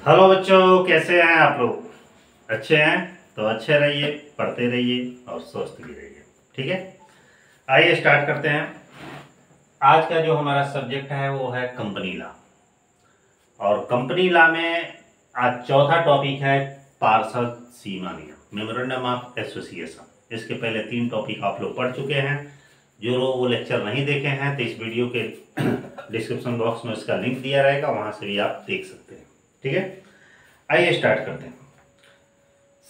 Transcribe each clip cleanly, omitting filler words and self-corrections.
Hello बच्चों, कैसे हैं आप लोग? अच्छे हैं तो अच्छे रहिए, पढ़ते रहिए और स्वस्थ भी रहिए। ठीक है, आइए स्टार्ट करते हैं। आज का जो हमारा सब्जेक्ट है वो है कंपनी लॉ। और कंपनी लॉ में आज चौथा टॉपिक है पार्षद सीमा नियम, मेमोरेंडम ऑफ एसोसिएशन। इसके पहले 3 टॉपिक आप लोग पढ़ चुके हैं। जो लोग वो लेक्चर नहीं देखे हैं तो इस वीडियो के डिस्क्रिप्शन बॉक्स में उसका लिंक दिया रहेगा, वहां से भी आप देख सकते हैं। ठीक है, आइए स्टार्ट करते हैं।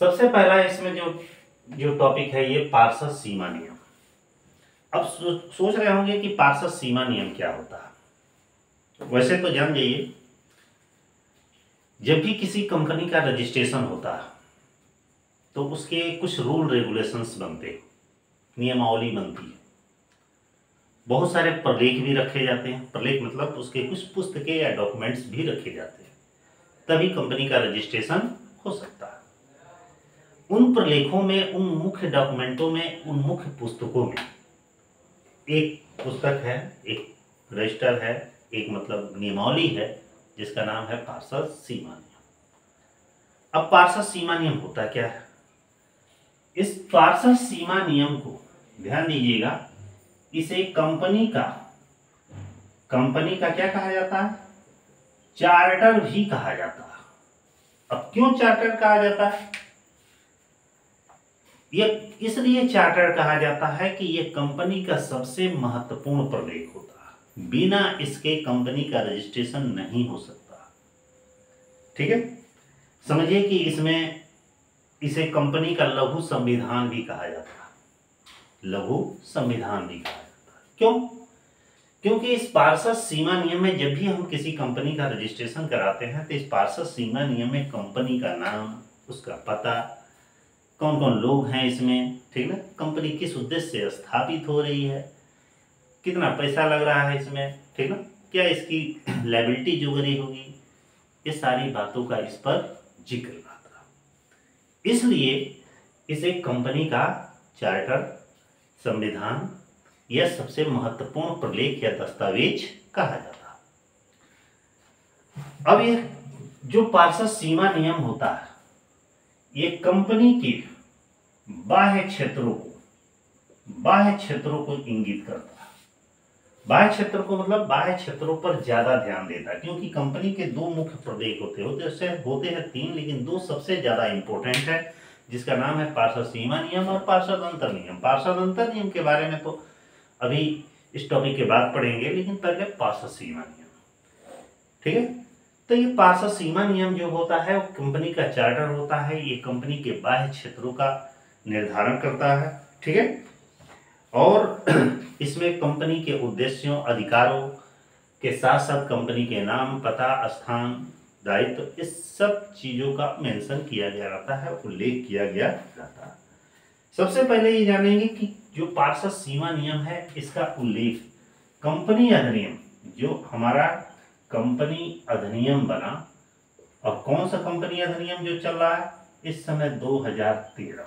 सबसे पहला इसमें जो जो टॉपिक है ये पार्षद सीमा नियम। अब सोच रहे होंगे कि पार्षद सीमा नियम क्या होता है। वैसे तो जान जाइए, जब भी किसी कंपनी का रजिस्ट्रेशन होता है तो उसके कुछ रूल रेगुलेशंस बनते हैं, नियमावली बनती है। बहुत सारे प्रलेख भी रखे जाते हैं। प्रलेख मतलब उसके कुछ पुस्तकें या डॉक्यूमेंट्स भी रखे जाते हैं, तभी कंपनी का रजिस्ट्रेशन हो सकता है। उन प्रलेखों में, उन मुख्य डॉक्यूमेंटों में, उन मुख्य पुस्तकों में एक पुस्तक है, एक रजिस्टर है, एक मतलब नियमावली है जिसका नाम है पार्षद सीमा नियम। अब पार्षद सीमा नियम होता क्या है? इस पार्षद सीमा नियम को ध्यान दीजिएगा, इसे कंपनी का क्या कहा जाता है? चार्टर भी कहा जाता है। अब क्यों चार्टर कहा जाता है? यह इसलिए चार्टर कहा जाता है कि यह कंपनी का सबसे महत्वपूर्ण प्रलेख होता है। बिना इसके कंपनी का रजिस्ट्रेशन नहीं हो सकता। ठीक है, समझिए कि इसमें इसे कंपनी का लघु संविधान भी कहा जाता है। लघु संविधान भी कहा जाता है। क्यों? क्योंकि इस पार्षद सीमा नियम में जब भी हम किसी कंपनी का रजिस्ट्रेशन कराते हैं तो इस पार्षद सीमा नियम में कंपनी का नाम, उसका पता, कौन कौन लोग हैं इसमें, ठीक ना, कंपनी किस उद्देश्य से स्थापित हो रही है, कितना पैसा लग रहा है इसमें, ठीक ना, क्या इसकी लायबिलिटी जुगरी होगी, ये सारी बातों का इस पर जिक्र आता है। इसलिए इसे कंपनी का चार्टर, संविधान यह सबसे महत्वपूर्ण प्रलेख या दस्तावेज कहा जाता है। अब ये जो पार्षद सीमा नियम होता है, ये कंपनी के बाह्य क्षेत्रों को इंगित करता है। बाह्य क्षेत्र को मतलब बाह्य क्षेत्रों पर ज्यादा ध्यान देता है, क्योंकि कंपनी के 2 मुख्य प्रलेख होते हैं 3, लेकिन 2 सबसे ज्यादा इंपॉर्टेंट है, जिसका नाम है पार्षद सीमा नियम और पार्षद अंतर नियम। पार्षद अंतर नियम के बारे में तो अभी इस टॉपिक के बाद पढ़ेंगे, लेकिन पहले पार्षद सीमा नियम। ठीक है, तो ये पार्षद सीमा नियम जो होता है वो कंपनी का चार्टर होता है। ये कंपनी के बाह्य क्षेत्रों का निर्धारण करता है। ठीक है, और इसमें कंपनी के उद्देश्यों, अधिकारों के साथ साथ कंपनी के नाम, पता, स्थान, दायित्व, इस सब चीजों का मेंशन किया गया रहता है, उल्लेख किया गया रहता है। सबसे पहले ये जानेंगे कि जो पार्षद सीमा नियम है इसका उल्लेख कंपनी अधिनियम, जो हमारा कंपनी अधिनियम बना, और कौन सा कंपनी अधिनियम जो चल रहा है इस समय 2013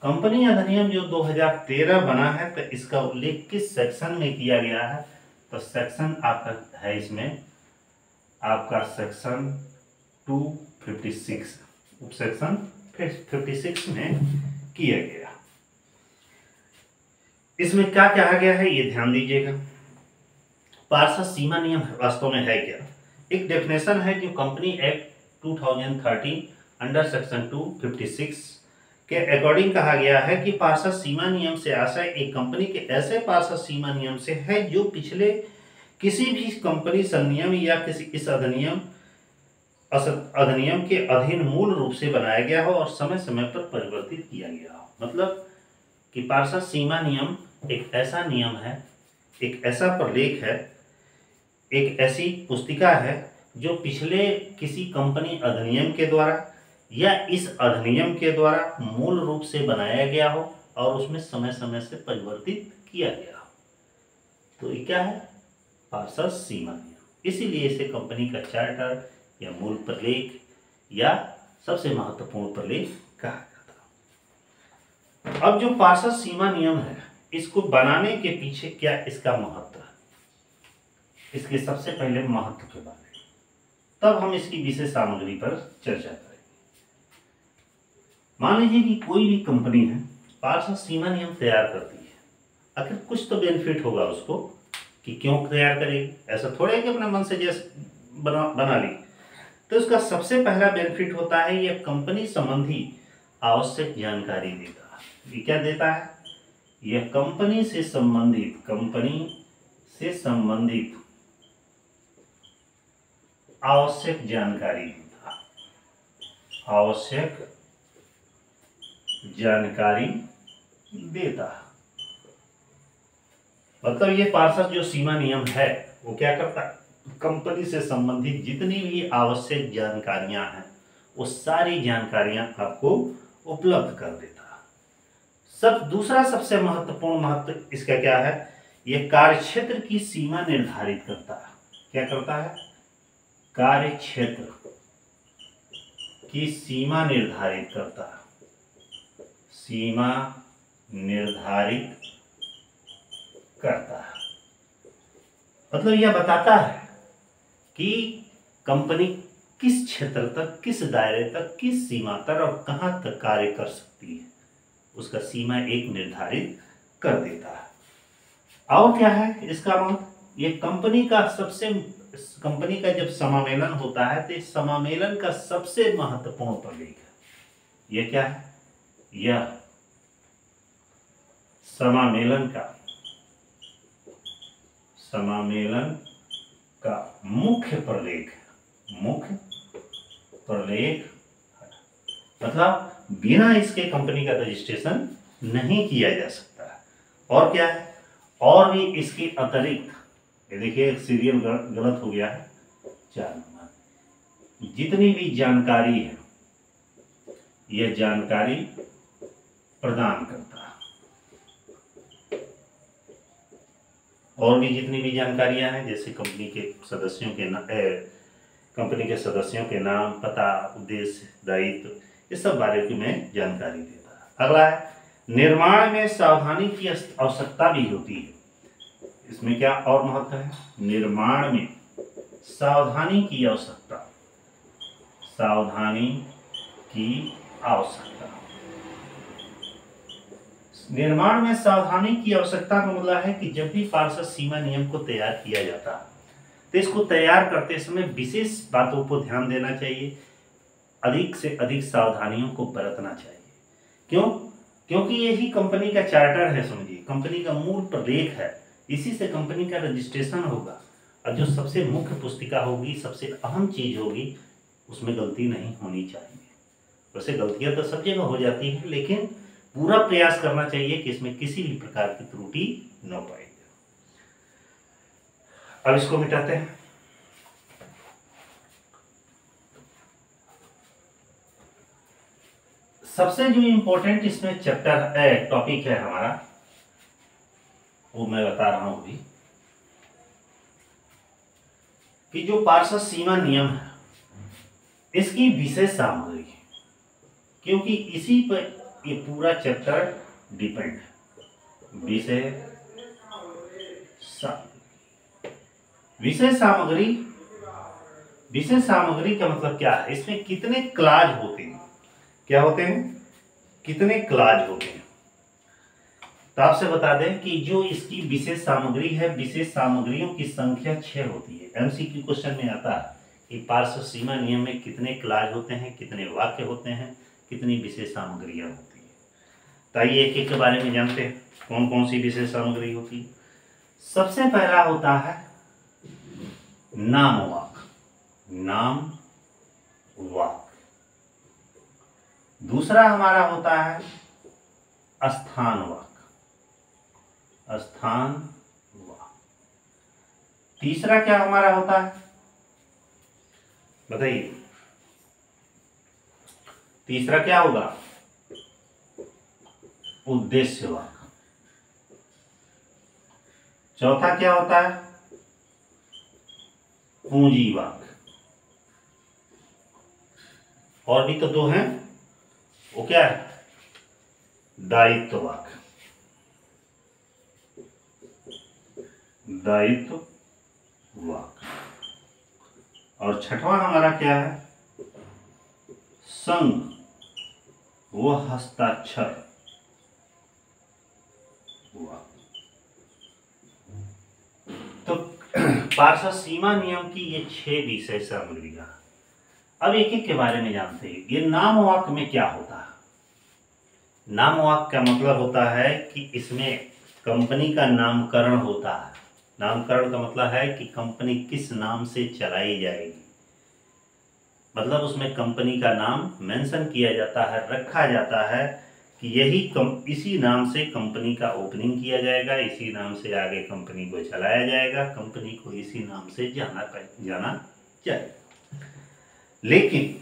कंपनी अधिनियम जो 2013 बना है, तो इसका उल्लेख किस सेक्शन में किया गया है? तो सेक्शन आपका है इसमें आपका सेक्शन 256, उप सेक्शन 56 में किया गया। इसमें क्या कहा गया है ये ध्यान दीजिएगा। पार्षद सीमा नियम वास्तव में है क्या? एक डेफिनेशन है जो कंपनी एक्ट 2013 अंडर सेक्शन 256 के अकॉर्डिंग कहा गया है कि पार्षद सीमा नियम से आशय एक कंपनी के ऐसे पार्षद सीमा नियम से है जो पिछले किसी भी कंपनी संनियम या किसी इस अधिनियम के अधीन मूल रूप से बनाया गया हो और समय समय पर परिवर्तित किया गया हो। मतलब कि पार्षद सीमा नियम एक ऐसा नियम है, एक ऐसा प्रलेख है, एक ऐसी पुस्तिका है जो पिछले किसी कंपनी अधिनियम के द्वारा या इस अधिनियम के द्वारा मूल रूप से बनाया गया हो और उसमें समय समय से परिवर्तित किया गया हो। तो ये क्या है? पार्षद सीमा नियम। इसीलिए इसे कंपनी का चार्टर या मूल प्रलेख या सबसे महत्वपूर्ण प्रलेख कहा जाता है। अब जो पार्षद सीमा नियम है, इसको बनाने के पीछे क्या इसका महत्व है? इसके सबसे पहले महत्व के बारे में तब हम इसकी विशेष सामग्री पर चर्चा करेंगे। मान लीजिए कि कोई भी कंपनी है, पार्षद सीमा नियम तैयार करती है, आखिर कुछ तो बेनिफिट होगा उसको कि क्यों तैयार करेगी। ऐसा थोड़ा है कि अपने मन से जैसे बना ली। तो उसका सबसे पहला बेनिफिट होता है यह कंपनी संबंधी आवश्यक जानकारी देता है। ये क्या देता है? यह कंपनी से संबंधित आवश्यक जानकारी देता है। आवश्यक जानकारी देता है। मतलब ये पार्षद जो सीमा नियम है वो क्या करता है? कंपनी से संबंधित जितनी भी आवश्यक जानकारियां हैं वो सारी जानकारियां आपको उपलब्ध कर देता है। दूसरा सबसे महत्व इसका क्या है? यह कार्यक्षेत्र की सीमा निर्धारित करता है। क्या करता है? कार्यक्षेत्र की सीमा निर्धारित करता है। सीमा निर्धारित करता है मतलब यह बताता है कि कंपनी किस क्षेत्र तक, किस दायरे तक, किस सीमा तक और कहां तक कार्य कर सकती है, उसका सीमा एक निर्धारित कर देता है। और क्या है इसका मतलब? ये कंपनी का जब समामेलन होता है तो इस समामेलन का सबसे महत्वपूर्ण प्रतीक है। यह क्या है? यह समामेलन का मुख्य प्रलेख मतलब बिना इसके कंपनी का रजिस्ट्रेशन नहीं किया जा सकता है। और क्या है? और भी इसके अतिरिक्त, ये देखिए सीरियल गलत हो गया है, 4 नंबर, जितनी भी जानकारी है यह जानकारी प्रदान करता है। और भी जितनी भी जानकारियां हैं जैसे कंपनी के सदस्यों के नाम, पता, उद्देश्य, दायित्व, ये सब बारे में जानकारी देता है। अगला है निर्माण में सावधानी की आवश्यकता भी होती है। इसमें क्या और महत्व है? निर्माण में सावधानी की आवश्यकता। निर्माण में सावधानी की आवश्यकता का मतलब है कि जब भी पार्षद सीमा नियम को तैयार किया जाता है तो इसको तैयार करते समय विशेष बातों को ध्यान देना चाहिए, अधिक से अधिक सावधानियों को बरतना चाहिए। क्यों? क्योंकि यही कंपनी का चार्टर है, समझिए कंपनी का मूल प्रलेख है, इसी से कंपनी का रजिस्ट्रेशन होगा। और जो सबसे मुख्य पुस्तिका होगी, सबसे अहम चीज होगी, उसमें गलती नहीं होनी चाहिए। वैसे गलतियां तो सब जगह हो जाती है, लेकिन पूरा प्रयास करना चाहिए कि इसमें किसी भी प्रकार की त्रुटि न पाई जाए। अब इसको मिटाते हैं। सबसे जो इंपॉर्टेंट इसमें टॉपिक है हमारा, वो मैं बता रहा हूं अभी, कि जो पार्षद सीमा नियम है इसकी विशेष सामग्री, क्योंकि इसी पर ये पूरा चैप्टर डिपेंड है। विशेष सामग्री का मतलब क्या है? इसमें कितने क्लाज होते हैं? क्या होते हैं? कितने क्लाज होते हैं? तो आपसे बता दें कि जो इसकी विशेष सामग्री है, विशेष सामग्रियों की संख्या 6 होती है। एमसीक्यू क्वेश्चन में आता है कि पार्षद सीमा नियम में कितने क्लाज होते हैं, कितने वाक्य होते हैं, कितनी विशेष सामग्रियां होती है। तो आइए एक एक के बारे में जानते हैं कौन कौन सी विशेष सामग्री होती है। सबसे पहला होता है नाम वाक। दूसरा हमारा होता है स्थान वाक। तीसरा क्या हमारा होता है, बताइए? तीसरा क्या होगा? उद्देश्य वाक। चौथा क्या होता है? पूंजी वाक। और भी तो 2 हैं, वो क्या है? दायित्व वाक। और छठवां हमारा क्या है, संग व हस्ताक्षर हुआ। तो पार्षद सीमा नियम की ये 6 विषय सामग्रियां। अब एक एक के बारे में जानते हैं। ये नाम वाक्य में क्या होता है। नाम वाक्य का मतलब होता है कि इसमें कंपनी का नामकरण होता है। नामकरण का मतलब है कि कंपनी किस नाम से चलाई जाएगी, मतलब उसमें कंपनी का नाम मेंशन किया जाता है, रखा जाता है कि इसी नाम से कंपनी का ओपनिंग किया जाएगा, इसी नाम से आगे कंपनी को चलाया जाएगा, कंपनी को इसी नाम से जाना जाएगा। लेकिन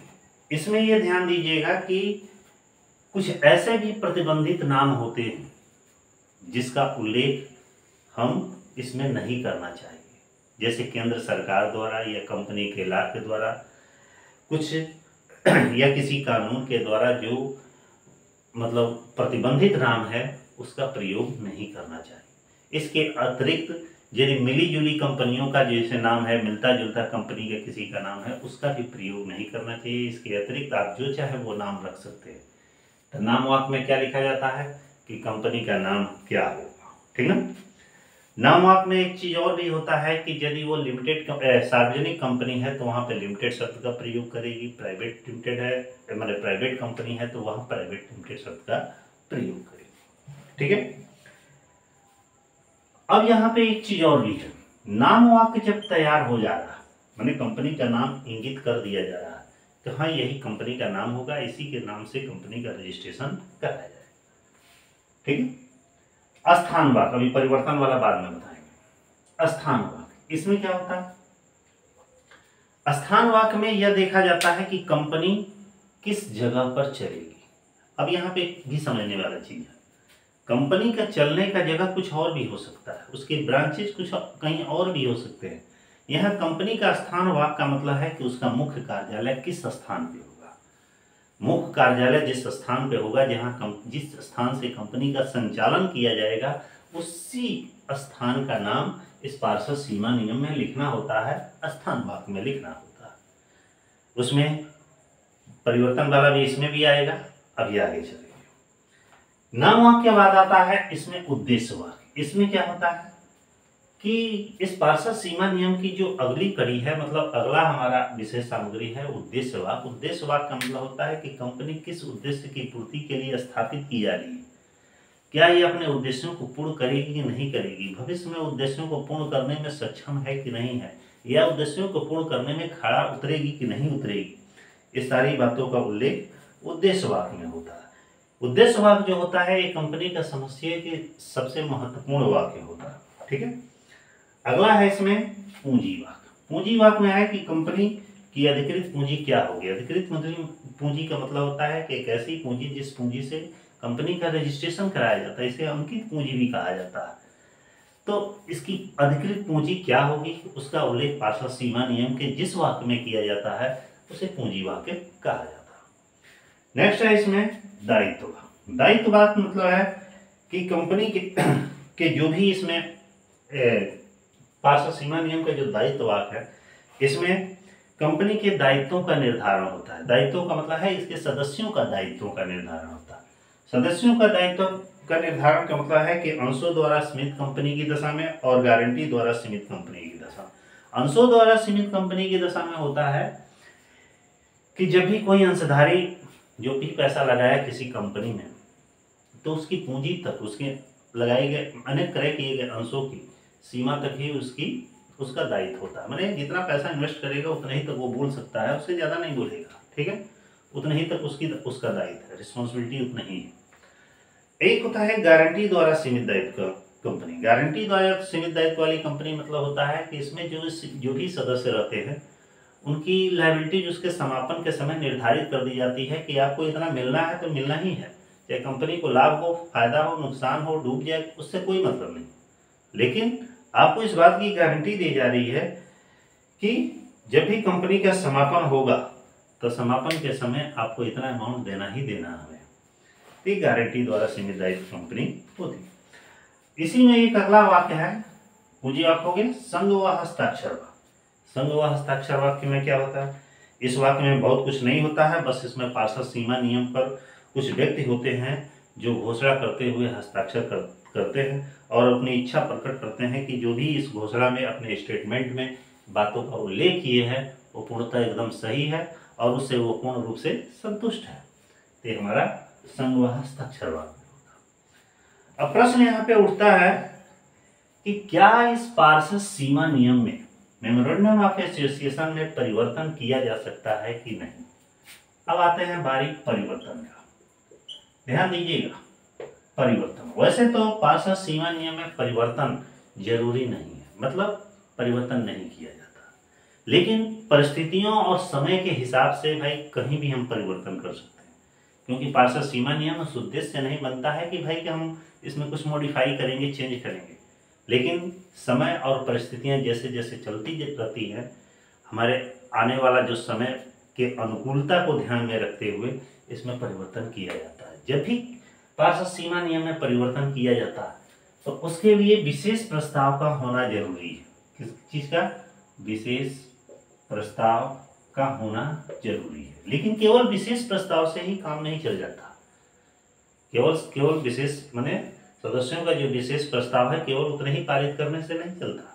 इसमें यह ध्यान दीजिएगा कि कुछ ऐसे भी प्रतिबंधित नाम होते हैं जिसका उल्लेख हम इसमें नहीं करना चाहिए, जैसे केंद्र सरकार द्वारा या कंपनी के ला के द्वारा कुछ या किसी कानून के द्वारा जो मतलब प्रतिबंधित नाम है उसका प्रयोग नहीं करना चाहिए। इसके अतिरिक्त यदि मिली जुली कंपनियों का जैसे नाम है, मिलता जुलता कंपनी का किसी का नाम है, उसका भी प्रयोग नहीं करना चाहिए। इसके अतिरिक्त आप जो चाहे वो नाम रख सकते हैं। तो नाम वाक्य में क्या लिखा जाता है कि कंपनी का नाम क्या होगा, ठीक ना। नाम वाक्य में एक चीज और भी होता है कि यदि वो सार्वजनिक कंपनी है तो वहां पे लिमिटेड शब्द का प्रयोग करेगी, प्राइवेट लिमिटेड है मतलब प्राइवेट कंपनी है तो वहां प्राइवेट लिमिटेड शब्द का प्रयोग करेगी, ठीक है। अब यहाँ पे एक चीज और भी है। नाम वाक्य जब तैयार हो जा रहा है, माने कंपनी का नाम इंगित कर दिया जा रहा है तो हाँ यही कंपनी का नाम होगा, इसी के नाम से कंपनी का रजिस्ट्रेशन कराया जाए, ठीक है। अस्थान वाक्य, अभी परिवर्तन वाला बाद में बताएंगे। अस्थान वाक्य, इसमें क्या होता है, अस्थान वाक्य में यह देखा जाता है कि कंपनी किस जगह पर चलेगी। अब यहाँ पे भी समझने वाला चीज है, कंपनी का चलने का जगह कुछ और भी हो सकता है, उसके ब्रांचेज कुछ कहीं और भी हो सकते हैं। यह कंपनी का स्थान वाक्य का मतलब है कि उसका मुख्य कार्यालय किस स्थान पे होगा। मुख्य कार्यालय जिस स्थान पे होगा, जिस स्थान से कंपनी का संचालन किया जाएगा, उसी स्थान का नाम इस पार्षद सीमा नियम में लिखना होता है, स्थान वाक्य में लिखना होता है। उसमें परिवर्तन वाला भी इसमें भी आएगा। अभी आगे चलेंगे। नाम वाक्य के बाद आता है इसमें उद्देश्य वाक्य। इसमें क्या होता है कि इस पार्षद सीमा नियम की जो अगली कड़ी है, मतलब अगला हमारा विषय सामग्री है उद्देश्य वाक्य। उद्देश्य वाक्य का मतलब होता है कि कंपनी किस उद्देश्य की पूर्ति के लिए स्थापित की जा रही है, क्या ये अपने उद्देश्यों को पूर्ण करेगी कि नहीं करेगी, भविष्य में उद्देश्यों को पूर्ण करने में सक्षम है कि नहीं है, या उद्देश्यों को पूर्ण करने में खड़ा उतरेगी कि नहीं उतरेगी। इस सारी बातों का उल्लेख उद्देश्य वाक्य में होता है। उद्देश्य वाक्य जो होता है ये कंपनी का समझिए कि सबसे महत्वपूर्ण वाक्य होता है, ठीक है। अगला है इसमें पूंजी वाक्य। पूंजी वाक्य में है कि कंपनी की अधिकृत पूंजी क्या होगी। अधिकृत पूंजी का मतलब होता है कि एक ऐसी पूंजी जिस पूंजी से कंपनी का रजिस्ट्रेशन कराया जाता है, इसे अंकित पूंजी भी कहा जाता है। तो इसकी अधिकृत पूंजी क्या होगी उसका उल्लेख पार्षद सीमा नियम के जिस वाक्य में किया जाता है उसे पूंजी वाक्य कहा जाता है। नेक्स्ट है इसमें दायित्व वाक्य। दायित्व वाक्य मतलब है कि कंपनी के जो भी इसमें पार्षद सीमा नियम का जो दायित्व वाक्य है, इसमें कंपनी के दायित्वों का निर्धारण होता है। दायित्वों का मतलब है इसके सदस्यों का दायित्वों का निर्धारण होता है। सदस्यों का दायित्व का निर्धारण का मतलब है कि अंशों द्वारा सीमित कंपनी की दशा में और गारंटी द्वारा सीमित कंपनी की दशा में। अंशों द्वारा सीमित कंपनी की दशा में होता है कि जब भी कोई अंशधारी जो भी पैसा लगाया किसी कंपनी में, तो उसकी पूंजी तक उसके लगाए गए अनेक क्रय किए गए अंशों की सीमा तक ही उसका दायित्व होता है। माने जितना पैसा इन्वेस्ट करेगा उतना ही तक वो बोल सकता है, उससे ज़्यादा नहीं बोलेगा, ठीक है। उतना ही तक उसका दायित्व है, रिस्पॉन्सिबिलिटी उतना ही है। एक होता है गारंटी द्वारा सीमित दायित्व कंपनी। गारंटी द्वारा सीमित दायित्व वाली कंपनी मतलब होता है कि इसमें जो भी सदस्य रहते हैं उनकी लायबिलिटी उसके समापन के समय निर्धारित कर दी जाती है कि आपको इतना मिलना है तो मिलना ही है, चाहे कंपनी को लाभ हो, फायदा हो, नुकसान हो, डूब जाए, उससे कोई मतलब नहीं। लेकिन आपको इस बात की गारंटी दी जा रही है कि जब भी कंपनी का समापन होगा तो समापन के समय आपको इतना अमाउंट देना ही देना है। तो गारंटी द्वारा सीमित दायित्व कंपनी होती है। इसी में एक अगला वाक्य है पूंजी वाक्य हो गया संघ व हस्ताक्षर वाक्य। संघ हस्ताक्षर वाक्य में क्या होता है? इस वाक्य में बहुत कुछ नहीं होता है, बस इसमें पार्षद सीमा नियम पर कुछ व्यक्ति होते हैं जो घोषणा करते हुए हस्ताक्षर करते हैं और अपनी इच्छा प्रकट करते हैं कि जो भी इस घोषणा में अपने स्टेटमेंट में बातों का उल्लेख किए हैं वो पूर्णतः एकदम सही है और उससे वो पूर्ण रूप से संतुष्ट है। तो ये हमारा संघ हस्ताक्षर वाक्य होगा। अब प्रश्न यहाँ पे उठता है कि क्या इस पार्षद सीमा नियम में मेमोरेंडम ऑफ एसोसिएशन में परिवर्तन किया जा सकता है कि नहीं। अब आते हैं बारीक परिवर्तन का, ध्यान दीजिएगा। परिवर्तन, वैसे तो पार्षद सीमा नियम में परिवर्तन जरूरी नहीं है, मतलब परिवर्तन नहीं किया जाता, लेकिन परिस्थितियों और समय के हिसाब से भाई कहीं भी हम परिवर्तन कर सकते हैं, क्योंकि पार्षद सीमा नियम उस उद्देश्य से नहीं बनता है कि भाई कि हम इसमें कुछ मॉडिफाई करेंगे, चेंज करेंगे, लेकिन समय और परिस्थितियां जैसे जैसे चलती रहती है, हमारे आने वाला जो समय के अनुकूलता को ध्यान में रखते हुए इसमें परिवर्तन किया जाता है। जब भी पार्षद सीमा नियम में परिवर्तन किया जाता है तो उसके लिए विशेष प्रस्ताव का होना जरूरी है। किस चीज का? विशेष प्रस्ताव का होना जरूरी है। लेकिन केवल विशेष प्रस्ताव से ही काम नहीं चल जाता, केवल विशेष माने सदस्यों का जो विशेष प्रस्ताव है केवल उतने ही पारित करने से नहीं चलता।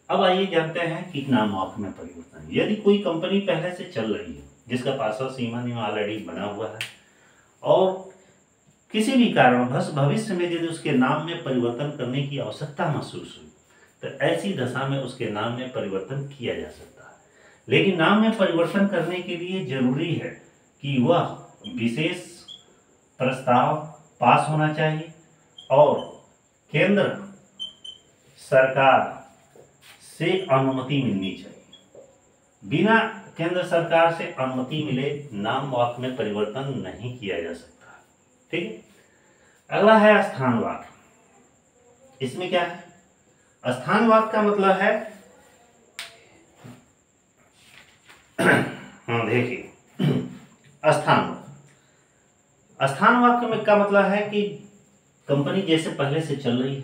अब आइए जानते हैं कि नाम वाक्य में परिवर्तन। यदि कोई कंपनी पहले से चल रही है जिसका पार्षद सीमा नियम ऑलरेडी बना हुआ है और किसी भी कारणवश भविष्य में यदि उसके नाम में परिवर्तन करने की आवश्यकता महसूस हुई तो ऐसी दशा में उसके नाम में परिवर्तन किया जा सकता है। लेकिन नाम में परिवर्तन करने के लिए जरूरी है कि वह विशेष प्रस्ताव पास होना चाहिए और केंद्र सरकार से अनुमति मिलनी चाहिए। बिना केंद्र सरकार से अनुमति मिले नाम वाक्य में परिवर्तन नहीं किया जा सकता। ठीक है। अगला है स्थान वाक्य। इसमें क्या है? स्थान वाक्य का मतलब है हाँ देखिए, स्थान वाक्य में का मतलब है कि कंपनी जैसे पहले से चल रही है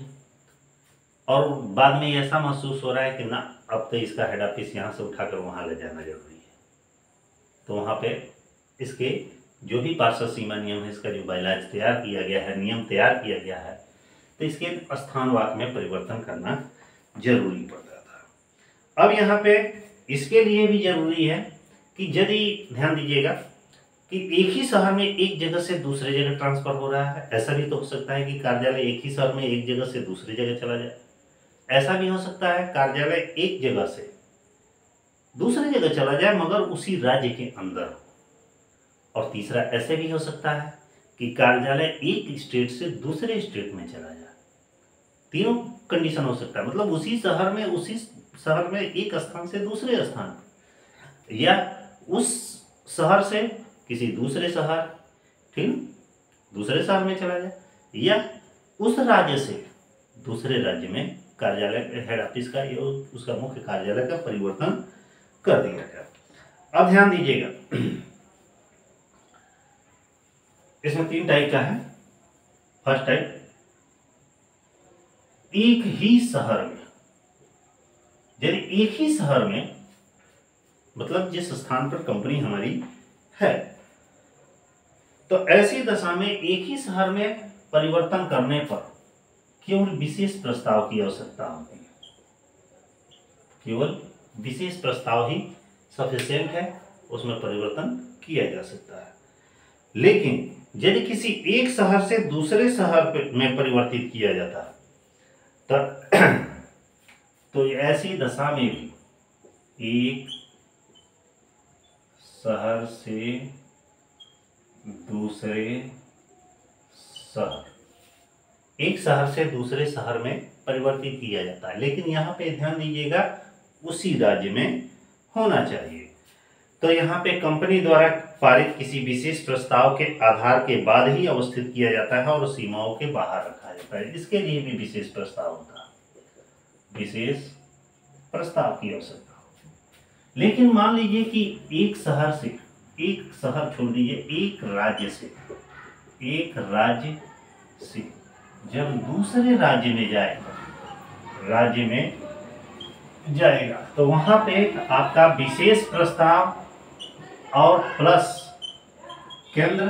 और बाद में ऐसा महसूस हो रहा है कि ना अब तो इसका हेड ऑफिस यहाँ से उठाकर वहाँ ले जाना जरूरी है, तो वहाँ पे इसके जो भी पार्षद सीमा नियम है, इसका जो बायलॉज तैयार किया गया है, नियम तैयार किया गया है, तो इसके स्थान वाक्य में परिवर्तन करना जरूरी पड़ जाता है। अब यहाँ पे इसके लिए भी जरूरी है कि यदि ध्यान दीजिएगा कि एक ही शहर में एक जगह से दूसरे जगह ट्रांसफर हो रहा है, ऐसा भी तो हो सकता है कि कार्यालय एक ही शहर में एक जगह से दूसरी जगह चला जाए। ऐसा भी हो सकता है कार्यालय एक जगह से दूसरी जगह चला जाए मगर उसी राज्य के अंदर। और तीसरा ऐसे भी हो सकता है कि कार्यालय एक स्टेट से दूसरे स्टेट में चला जाए। तीनों कंडीशन हो सकता है, मतलब उसी शहर में एक स्थान से दूसरे स्थान, या उस शहर से किसी दूसरे शहर, ठीक, दूसरे शहर में चला जाए, या उस राज्य से दूसरे राज्य में कार्यालय हेड ऑफिस का या उसका मुख्य कार्यालय का परिवर्तन कर दिया जाए। अब ध्यान दीजिएगा, इसमें 3 टाइप का है। फर्स्ट टाइप, एक ही शहर में, यदि एक ही शहर में मतलब जिस स्थान पर कंपनी हमारी है, तो ऐसी दशा में एक ही शहर में परिवर्तन करने पर केवल विशेष प्रस्ताव की आवश्यकता होती है। केवल विशेष प्रस्ताव ही सफिशिएंट है, उसमें परिवर्तन किया जा सकता है। लेकिन यदि किसी एक शहर से दूसरे शहर में परिवर्तित किया जाता है तो ऐसी दशा में भी एक शहर से दूसरे शहर, एक शहर से दूसरे शहर में परिवर्तित किया जाता है, लेकिन यहाँ पे ध्यान दीजिएगा उसी राज्य में होना चाहिए। तो यहाँ पे कंपनी द्वारा पारित किसी विशेष प्रस्ताव के आधार के बाद ही अवस्थित किया जाता है और सीमाओं के बाहर रखा जाता है। इसके लिए भी विशेष प्रस्ताव होता है, विशेष प्रस्ताव की आवश्यकता होती है। लेकिन मान लीजिए कि एक शहर छोड़ दीजिए, एक राज्य से जब दूसरे राज्य में जाए, राज्य में जाएगा। तो वहां पे आपका विशेष प्रस्ताव और प्लस केंद्र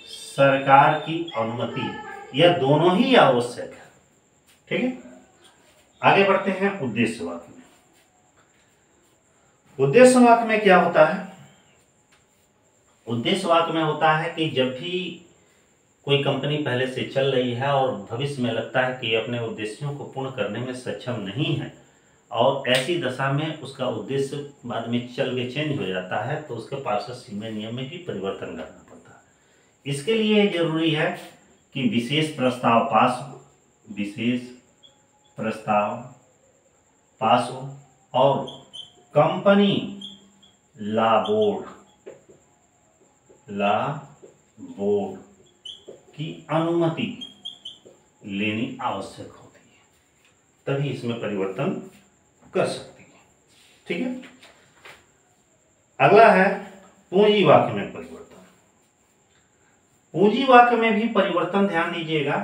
सरकार की अनुमति, यह दोनों ही आवश्यक है। ठीक है, आगे बढ़ते हैं उद्देश्य वाक्य में। उद्देश्य वाक्य में क्या होता है? उद्देश्य वाक्य में होता है कि जब भी कोई कंपनी पहले से चल रही है और भविष्य में लगता है कि अपने उद्देश्यों को पूर्ण करने में सक्षम नहीं है और ऐसी दशा में उसका उद्देश्य बाद में चल के चेंज हो जाता है, तो उसके पार्षद सीमा नियम में भी परिवर्तन करना पड़ता है। इसके लिए जरूरी है कि विशेष प्रस्ताव पास हो और कंपनी ला बोर्ड की अनुमति लेनी आवश्यक होती है, तभी इसमें परिवर्तन कर सकती है। ठीक है, अगला है पूंजी वाक्य में परिवर्तन। पूंजी वाक्य में भी परिवर्तन, ध्यान दीजिएगा,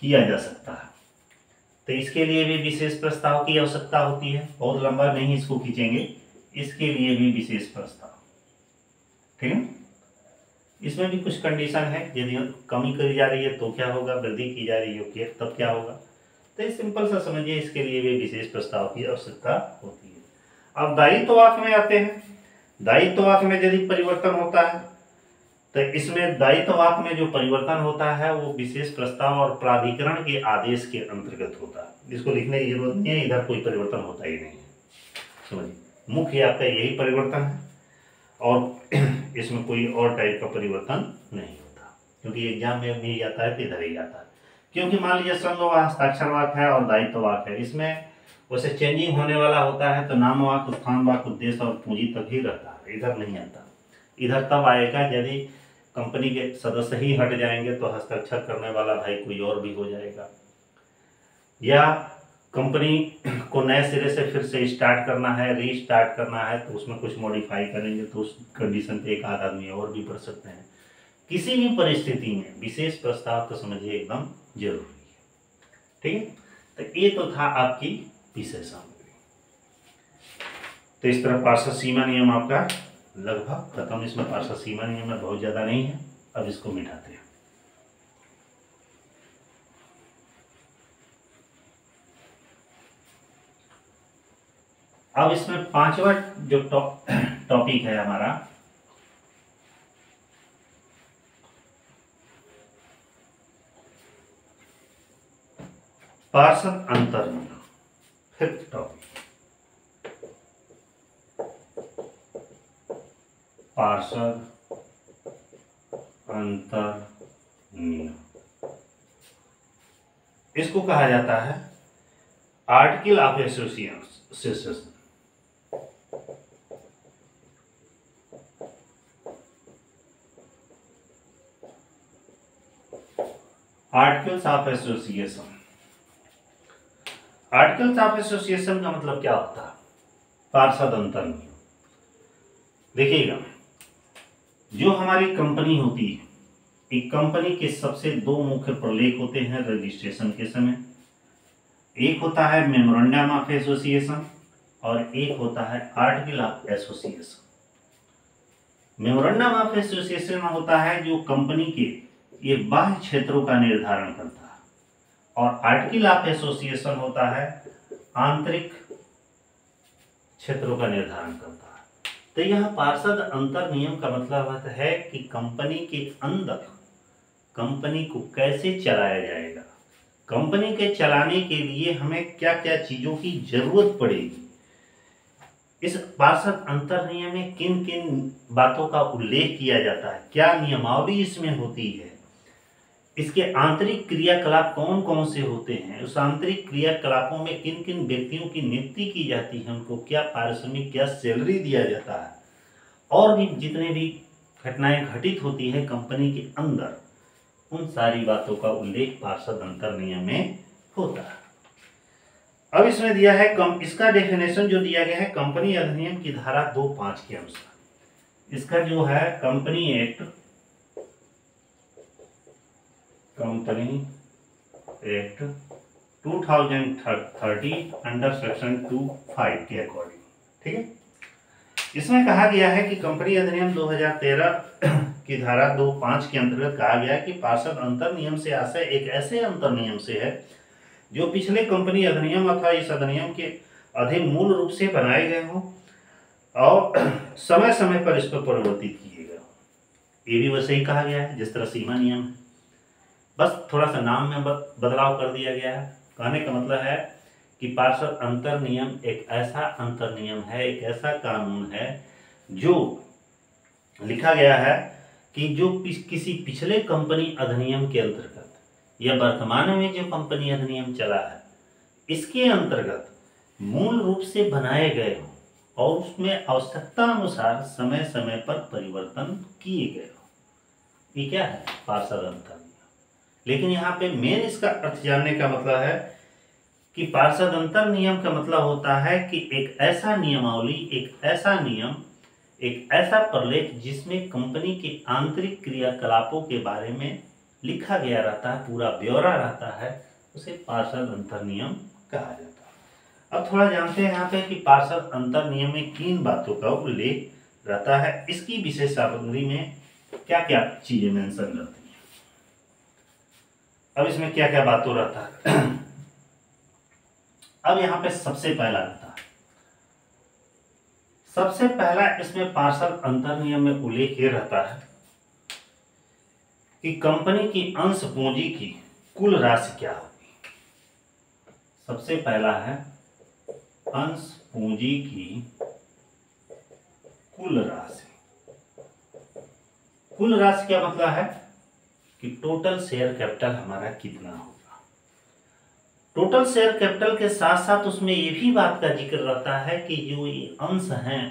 किया जा सकता है। तो इसके लिए भी विशेष प्रस्ताव की आवश्यकता होती है। बहुत लंबा नहीं इसको खींचेंगे, इसके लिए भी विशेष प्रस्ताव। ठीक है, इसमें भी कुछ कंडीशन है, यदि कमी करी जा रही है तो क्या होगा, वृद्धि की जा रही है तब क्या होगा। तो सिंपल सा समझिए, इसके लिए भी विशेष प्रस्ताव की आवश्यकता होती है। अब दायित्व वाक्य में आते हैं। दायित्व वाक्य में यदि परिवर्तन होता है तो इसमें दायित्व वाक्य में जो परिवर्तन होता है वो विशेष प्रस्ताव और प्राधिकरण के आदेश के अंतर्गत होता है। इसको लिखने की जरूरत नहीं है, इधर कोई परिवर्तन होता ही नहीं है। समझिए, मुख्य आपका यही परिवर्तन है और इसमें कोई और टाइप का परिवर्तन नहीं होता, क्योंकि एग्जाम में भी आता है तो इधर ही आता है। क्योंकि मान लीजिए संघ वाक्य, हस्ताक्षर वाक्य है और दायित्व वाक्य है, इसमें वैसे चेंजिंग होने वाला होता है, तो नाम वाक्य, स्थान वाक्य, उद्देश्य और पूंजी तक ही रहता है, इधर नहीं आता। इधर तब आएगा यदि कंपनी के सदस्य ही हट जाएंगे तो हस्ताक्षर करने वाला भाई कोई और भी हो जाएगा, या कंपनी को नए सिरे से फिर से स्टार्ट करना है, रीस्टार्ट करना है, तो उसमें कुछ मॉडिफाई करेंगे तो उस कंडीशन पे एक आध आदमी और भी बढ़ सकते हैं। किसी भी परिस्थिति में विशेष प्रस्ताव तो समझिए एकदम जरूरी है। ठीक है, तो ये तो था आपकी विषय सामग्री। तो इस तरह पार्षद सीमा नियम आपका लगभग खत्म। इसमें पार्षद सीमा नियम में बहुत ज्यादा नहीं है, अब इसको मिटाते हैं। अब इसमें पांचवा जो टॉपिक है हमारा, पार्षद अंतर नियम। फिफ्थ टॉपिक, पार्षद अंतर नियम। इसको कहा जाता है article of association. Articles of association. Articles of association का मतलब क्या होता है? पार्षद अंतर नियम। देखिएगा, जो हमारी कंपनी होती है, एक कंपनी के सबसे दो मुख्य प्रलेख होते हैं रजिस्ट्रेशन के समय। एक होता है मेमोरेंडम ऑफ एसोसिएशन और एक होता है article of association. Memorandum of association होता है जो कंपनी के ये बाह्य क्षेत्रों का निर्धारण करता है, और आर्टिकल ऑफ एसोसिएशन होता है आंतरिक क्षेत्रों का निर्धारण करता है। तो यह पार्षद अंतर नियम का मतलब है कि कंपनी के अंदर कंपनी को कैसे चलाया जाएगा, कंपनी के चलाने के लिए हमें क्या क्या चीजों की जरूरत पड़ेगी। इस पार्षद अंतर नियम में किन किन बातों का उल्लेख किया जाता है, क्या नियमावली इसमें होती है, इसके आंतरिक क्रियाकलाप कौन कौन से होते हैं, उस आंतरिक क्रियाकलापों में किन किन व्यक्तियों की नियुक्ति की जाती है, उनको क्या पारिश्रमिक, क्या सैलरी दिया जाता है, और भी जितने भी घटनाएं घटित होती है कंपनी के अंदर, उन सारी बातों का उल्लेख पार्षद अंतर नियम में होता है। अब इसमें दिया है इसका डेफिनेशन जो दिया गया है कंपनी अधिनियम की धारा 2(5) के अनुसार। इसका जो है कंपनी एक्ट 1992 2030 अंडर सेक्शन 25 के अकॉर्डिंग। ठीक है, इसमें कहा गया है कि कंपनी अधिनियम 2013 की धारा 2(5) के अंतर्गत कहा गया है कि पार्षद अंतर नियम से आशय एक ऐसे अंतर नियम से है जो पिछले कंपनी अधिनियम अथवा इस अधिनियम के अधीन मूल रूप से बनाए गए हों और समय समय पर इस पर परिवर्तित किए गए हों। ये भी वैसे ही कहा गया है जिस तरह सीमा नियम है, बस थोड़ा सा नाम में बदलाव कर दिया गया है। कहने का मतलब है कि पार्षद अंतर नियम एक ऐसा अंतर नियम है, एक ऐसा कानून है जो लिखा गया है कि जो किसी पिछले कंपनी अधिनियम के अंतर्गत या वर्तमान में जो कंपनी अधिनियम चला है इसके अंतर्गत मूल रूप से बनाए गए हों और उसमें आवश्यकता अनुसार समय समय पर परिवर्तन किए गए हों। ये क्या है? पार्षद अंतर नियम। लेकिन यहाँ पे मेन इसका अर्थ जानने का मतलब है कि पार्षद अंतर नियम का मतलब होता है कि एक ऐसा नियमावली, एक ऐसा नियम, एक ऐसा प्रलेख जिसमें कंपनी के आंतरिक क्रियाकलापों के बारे में लिखा गया रहता है, पूरा ब्यौरा रहता है, उसे पार्षद अंतर नियम कहा जाता है। अब थोड़ा जानते हैं यहाँ पे कि पार्षद अंतर नियम में किन बातों का उल्लेख रहता है, इसकी विशेष सामग्री में क्या क्या चीजें मेंशन रहती हैं। अब इसमें क्या क्या बातों रहता है। अब यहाँ पे सबसे पहला रहता है, सबसे पहला इसमें पार्षद अंतर नियम में उल्लेख ये रहता है कि कंपनी की अंश पूंजी की कुल राशि क्या होगी। सबसे पहला है अंश पूंजी की कुल राशि। कुल राशि क्या मतलब है कि टोटल शेयर कैपिटल हमारा कितना होगा। टोटल शेयर कैपिटल के साथ साथ उसमें ये भी बात का जिक्र रहता है कि जो ये अंश हैं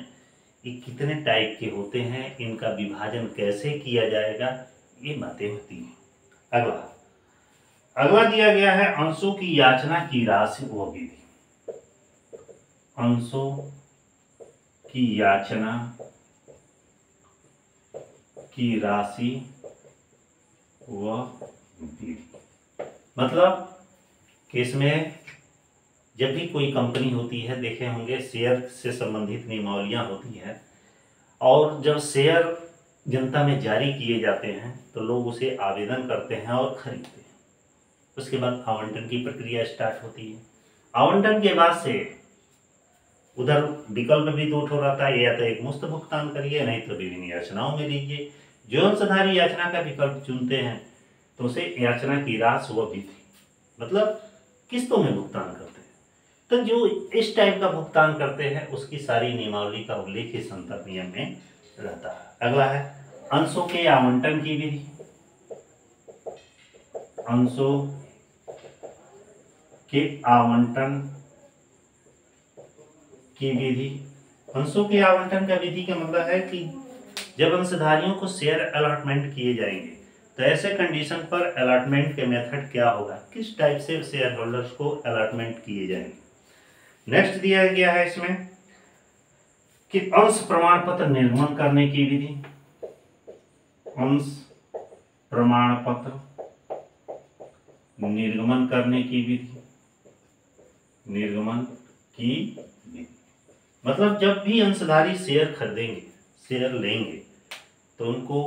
ये कितने टाइप के होते हैं, इनका विभाजन कैसे किया जाएगा, ये बातें होती हैं। अगला दिया गया है अंशों की याचना की राशि व विधि। अंशों की याचना की राशि व विधि मतलब कि इसमें जब भी कोई कंपनी होती है, देखे होंगे शेयर से संबंधित नियमावलियां होती है और जब शेयर जनता में जारी किए जाते हैं तो लोग उसे आवेदन करते हैं और खरीदते हैं। उसके बाद आवंटन की प्रक्रिया स्टार्ट होती है। आवंटन के बाद से उधर विकल्प भी दो ठो रहता है, या तो एक मुफ्त भुगतान करिए, नहीं तो विभिन्न याचनाओं में दीजिए। जो अंशधारी याचना का विकल्प चुनते हैं तो उसे याचना की राशि व विधि मतलब किस्तों में भुगतान करते हैं। तो जो इस टाइप का भुगतान करते हैं उसकी सारी नियमावली का उल्लेख इस अंतर नियम में रहता है। अगला है अंशों के आवंटन की विधि। अंशों के आवंटन की विधि। अंशों के आवंटन का विधि का मतलब है कि जब अंशधारियों को शेयर अलॉटमेंट किए जाएंगे तो ऐसे कंडीशन पर अलॉटमेंट के मेथड क्या होगा, किस टाइप से शेयर होल्डर्स को अलॉटमेंट किए जाएंगे। नेक्स्ट दिया गया है इसमें कि अंश प्रमाण पत्र निर्गमन करने की विधि। अंश प्रमाण पत्र निर्गमन करने की विधि। निर्गमन की विधि मतलब जब भी अंशधारी शेयर खरीदेंगे, शेयर लेंगे, तो उनको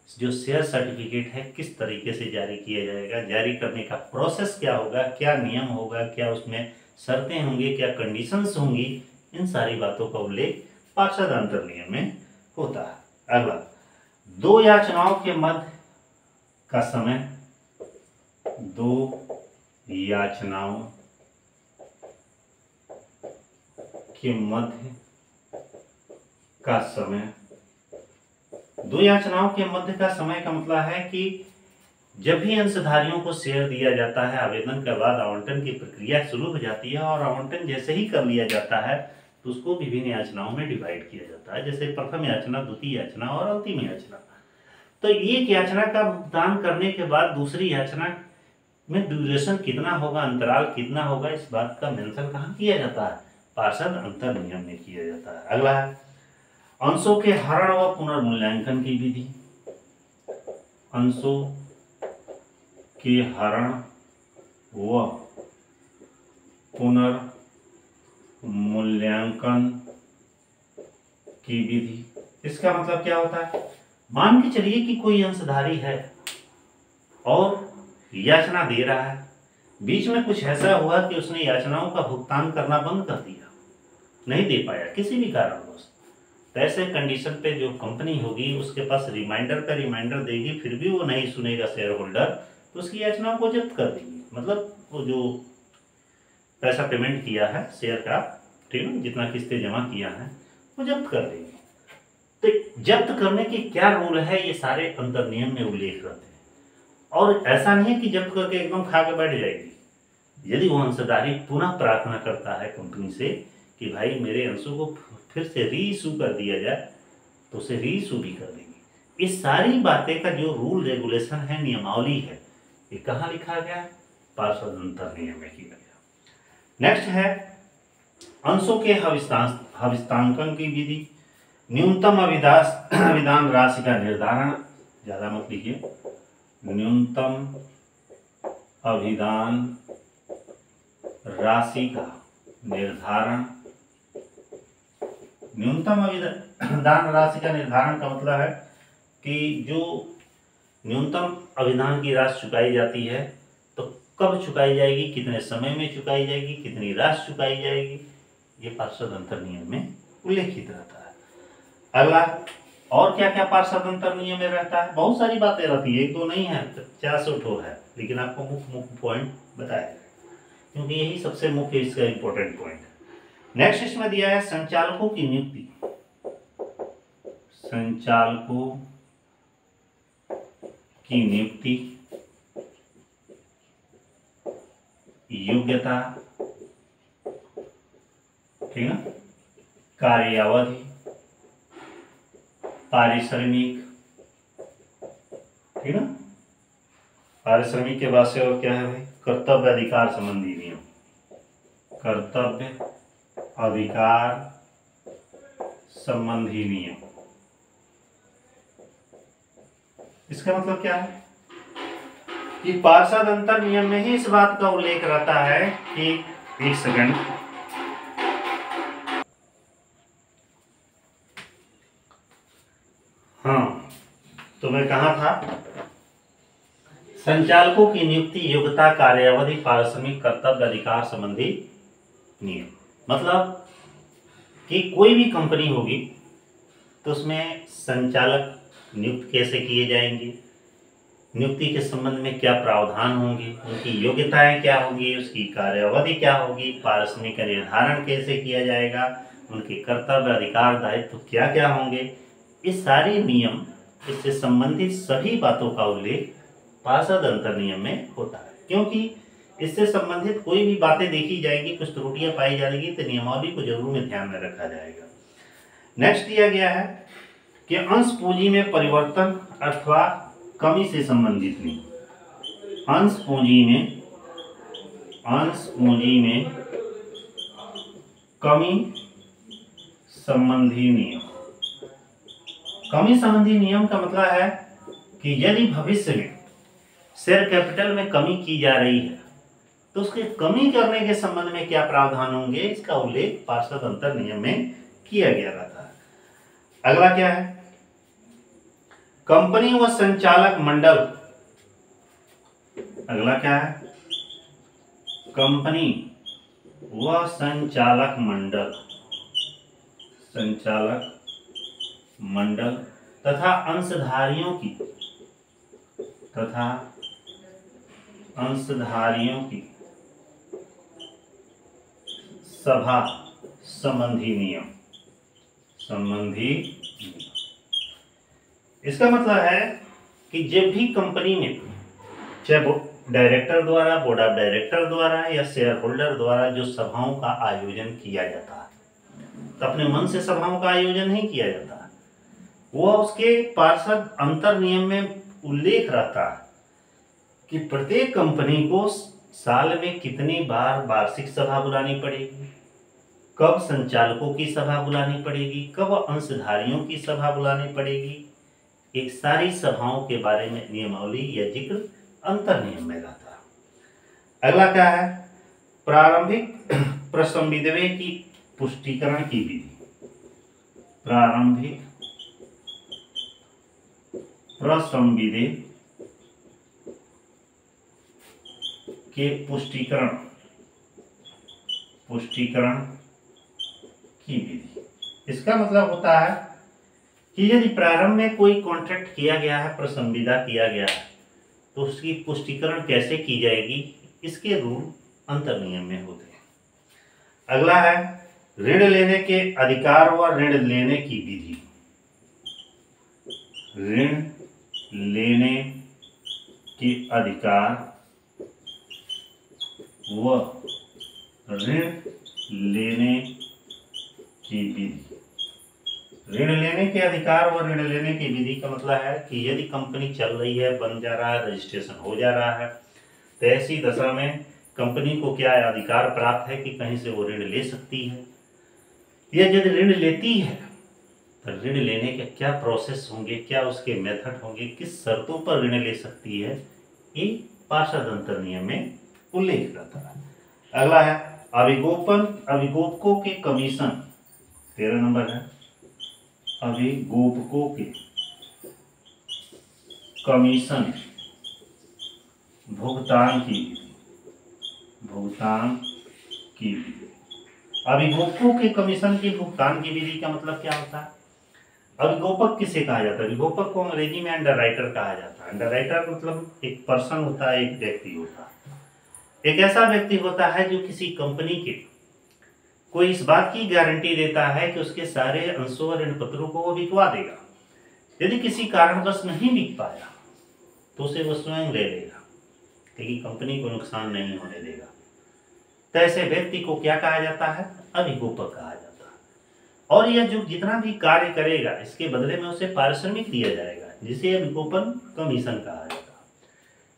जो शेयर सर्टिफिकेट है किस तरीके से जारी किया जाएगा, जारी करने का प्रोसेस क्या होगा, क्या नियम होगा, क्या उसमें शर्तें होंगी, क्या कंडीशंस होंगी, इन सारी बातों का उल्लेख पार्षद अंतर नियम में होता है। अगला दो याचनाओं के मध्य का समय। दो याचनाओं के मध्य का समय। दो याचनाओं के मध्य का समय का मतलब है कि जब भी अंशधारियों को शेयर दिया जाता है, आवेदन के बाद आवंटन की प्रक्रिया शुरू हो जाती है और आवंटन जैसे ही कर लिया जाता है तो उसको विभिन्न याचनाओं में डिवाइड किया जाता है, जैसे प्रथम याचना, द्वितीय याचना और अंतिम याचना। तो एक याचना का भुगतान करने के बाद दूसरी याचना में ड्यूरेशन कितना होगा, अंतराल कितना होगा, इस बात का मेंशन कहाँ किया जाता है, पार्षद अंतर नियम में किया जाता है। अगला है अंशों के हरण व पुनर्मूल्यांकन की विधि। अंशों के हरण व पुनर्मूल्यांकन की विधि। इसका मतलब क्या होता है? मान के चलिए कि कोई अंशधारी है और याचना दे रहा है, बीच में कुछ ऐसा हुआ कि उसने याचनाओं का भुगतान करना बंद कर दिया, नहीं दे पाया किसी भी कारणवश, तो ऐसे कंडीशन पे जो कंपनी होगी उसके पास रिमाइंडर पे रिमाइंडर देगी, फिर भी वो नहीं सुनेगा शेयर होल्डर, तो उसकी याचनाओं को जब्त कर देगी। मतलब वो जो पैसा पेमेंट किया है शेयर का, ठीक है, जितना किस्तें जमा किया है वो जब्त कर देगी। तो जब्त करने के क्या रूल है, ये सारे अंतर नियम में उल्लेख रहते हैं। और ऐसा नहीं है कि जब्त करके एकदम खा के बैठ जाएगी। यदि वो अंशधारी पुनः प्रार्थना करता है कंपनी से कि भाई मेरे अंशों को फिर से रीइशू कर दिया जाए, तो उसे रीइशू भी कर देंगे। इस सारी बातें का जो रूल रेगुलेशन है, नियमावली है, ये कहाँ लिखा गया? पार्षद अंतर नियम में किया गया। नेक्स्ट है अंशों के हविष्तांकन की विधि। न्यूनतम अभिदान राशि का निर्धारण, ज्यादा मत लिखिए, न्यूनतम अभिदान राशि का निर्धारण। न्यूनतम अभिदान राशि का निर्धारण का मतलब है कि जो न्यूनतम अभिदान की राशि चुकाई जाती है तो कब चुकाई जाएगी, कितने समय में चुकाई जाएगी, कितनी राशि चुकाई जाएगी, ये पार्षद अंतर नियम में उल्लेखित रहता है। अगला, और क्या क्या पार्षद अंतर नियम में रहता है? बहुत सारी बातें रहती है, एक दो नहीं है, 50 ठो है, लेकिन आपको मुख्य पॉइंट बताया क्योंकि यही सबसे मुख्य इसका इंपॉर्टेंट पॉइंट है। नेक्स्ट इसमें दिया है संचालकों की नियुक्ति। संचालकों की नियुक्ति, योग्यता, ठीक है, कार्यावधि, पारिश्रमिक, ठीक है। पारिश्रमिक के बाद से और क्या है भाई? कर्तव्य अधिकार संबंधी नियम, कर्तव्य अधिकार संबंधी नियम। इसका मतलब क्या है कि पार्षद अंतर नियम में ही इस बात का उल्लेख रहता है कि, एक सेकंड, हाँ, तो मैं कहा था, संचालकों की नियुक्ति, योग्यता, कार्यावधि, पारिश्रमिक, कर्तव्य अधिकार संबंधी नियम। मतलब कि कोई भी कंपनी होगी तो उसमें संचालक नियुक्त कैसे किए जाएंगे, नियुक्ति के संबंध में क्या प्रावधान होंगे, उनकी योग्यताएं क्या होंगी, उसकी कार्यावधि क्या होगी, पारिश्रमिक का निर्धारण कैसे किया जाएगा, उनके कर्तव्य अधिकार दायित्व क्या क्या होंगे, इस सारे नियम, इससे संबंधित सभी बातों का उल्लेख पार्षद अंतर नियम में होता है। क्योंकि इससे संबंधित कोई भी बातें देखी जाएगी, कुछ त्रुटियां पाई जाएगी, तो नियमावली को जरूर में ध्यान में रखा जाएगा। नेक्स्ट दिया गया है कि अंश पूंजी में परिवर्तन अथवा कमी से संबंधित नहीं। अंश पूंजी में कमी संबंधी नियम। कमी संबंधी नियम का मतलब है कि यदि भविष्य में शेयर कैपिटल में कमी की जा रही है तो उसके कमी करने के संबंध में क्या प्रावधान होंगे, इसका उल्लेख पार्षद अंतर नियम में किया गया रहता है। अगला क्या है? कंपनी व संचालक मंडल। अगला क्या है? कंपनी व संचालक मंडल, संचालक मंडल तथा अंशधारियों की सभा संबंधी नियम। इसका मतलब है कि जब भी कंपनी में, चाहे डायरेक्टर द्वारा, बोर्ड ऑफ डायरेक्टर द्वारा या शेयर होल्डर द्वारा जो सभाओं का आयोजन किया जाता है, तो अपने मन से सभाओं का आयोजन नहीं किया जाता, वो उसके पार्षद अंतर नियम में उल्लेख रहता है कि प्रत्येक कंपनी को साल में कितनी बार वार्षिक सभा बुलानी पड़ेगी, कब संचालकों की सभा बुलानी पड़ेगी, कब अंशधारियों की सभा बुलानी पड़ेगी। एक सारी सभाओं के बारे में नियमावली या जिक्र अंतर नियम में रहता है। अगला क्या है? प्रारंभिक प्रसंविदे की पुष्टिकरण की विधि, प्रारंभिक प्रसंविदे के पुष्टिकरण की विधि। इसका मतलब होता है कि यदि प्रारंभ में कोई कॉन्ट्रैक्ट किया गया है, प्रसंविदा किया गया है, तो उसकी पुष्टिकरण कैसे की जाएगी, इसके रूल अंतर्नियम में होते हैं। अगला है ऋण लेने के अधिकार व ऋण लेने की विधि। ऋण लेने के अधिकार व ऋण लेने की विधि। ऋण लेने के अधिकार व ऋण लेने की विधि का मतलब है कि यदि कंपनी चल रही है, बन जा रहा है, रजिस्ट्रेशन हो जा रहा है, तो ऐसी दशा में कंपनी को क्या अधिकार प्राप्त है कि कहीं से वो ऋण ले सकती है, या यदि ऋण लेती है तो ऋण लेने के क्या प्रोसेस होंगे, क्या उसके मेथड होंगे, किस शर्तों पर ऋण ले सकती है, ये पार्षद अंतर्नियम में उल्लेख रहता है। अगला है अभिगोपकों के कमीशन, 13 नंबर है, अभिगोपकों के कमीशन भुगतान की विधि। अभिगोपकों के कमीशन की भुगतान की विधि का मतलब क्या होता है? अभिगोपक किसे कहा जाता है? अभिगोपक को अंग्रेजी में अंडरराइटर कहा जाता है। अंडरराइटर मतलब एक पर्सन होता है, एक व्यक्ति होता है, एक ऐसा व्यक्ति होता है जो किसी कंपनी के कोई इस बात की गारंटी देता है कि उसके सारे अंशों और ऋण पत्रों को वो बिकवा देगा। यदि किसी कारणवश नहीं बिक पाया तो उसे वो स्वयं ले लेगा, लेकिन कंपनी को नुकसान नहीं होने देगा। तो ऐसे व्यक्ति को क्या कहा जाता है? अभिगोपक कहा जाता है। और यह जो जितना भी कार्य करेगा इसके बदले में उसे पारिश्रमिक दिया जाएगा, जिसे अभिगोपन कमीशन कहा जाता है।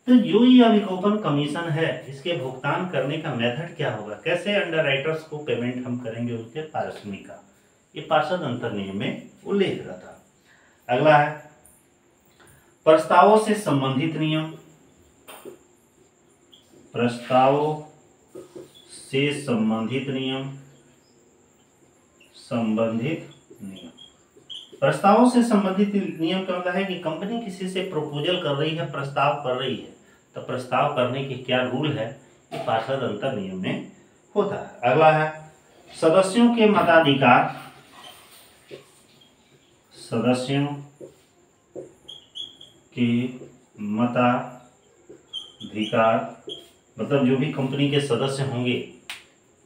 तो जो ये अभिगोपन कमीशन है, इसके भुगतान करने का मेथड क्या होगा, कैसे अंडरराइटर्स को पेमेंट हम करेंगे उनके पारिश्रमिक का, ये पार्षद अंतर्नियम में उल्लेख रहता है। अगला है प्रस्तावों से संबंधित नियम। प्रस्तावों से संबंधित नियम। प्रस्तावों से संबंधित नियम का मतलब है कि कंपनी किसी से प्रपोजल कर रही है, प्रस्ताव कर रही है, तो प्रस्ताव करने के क्या रूल है, ये पार्षद अंतर नियम में होता है। अगला है सदस्यों के मताधिकार। सदस्यों के मताधिकार मतलब जो भी कंपनी के सदस्य होंगे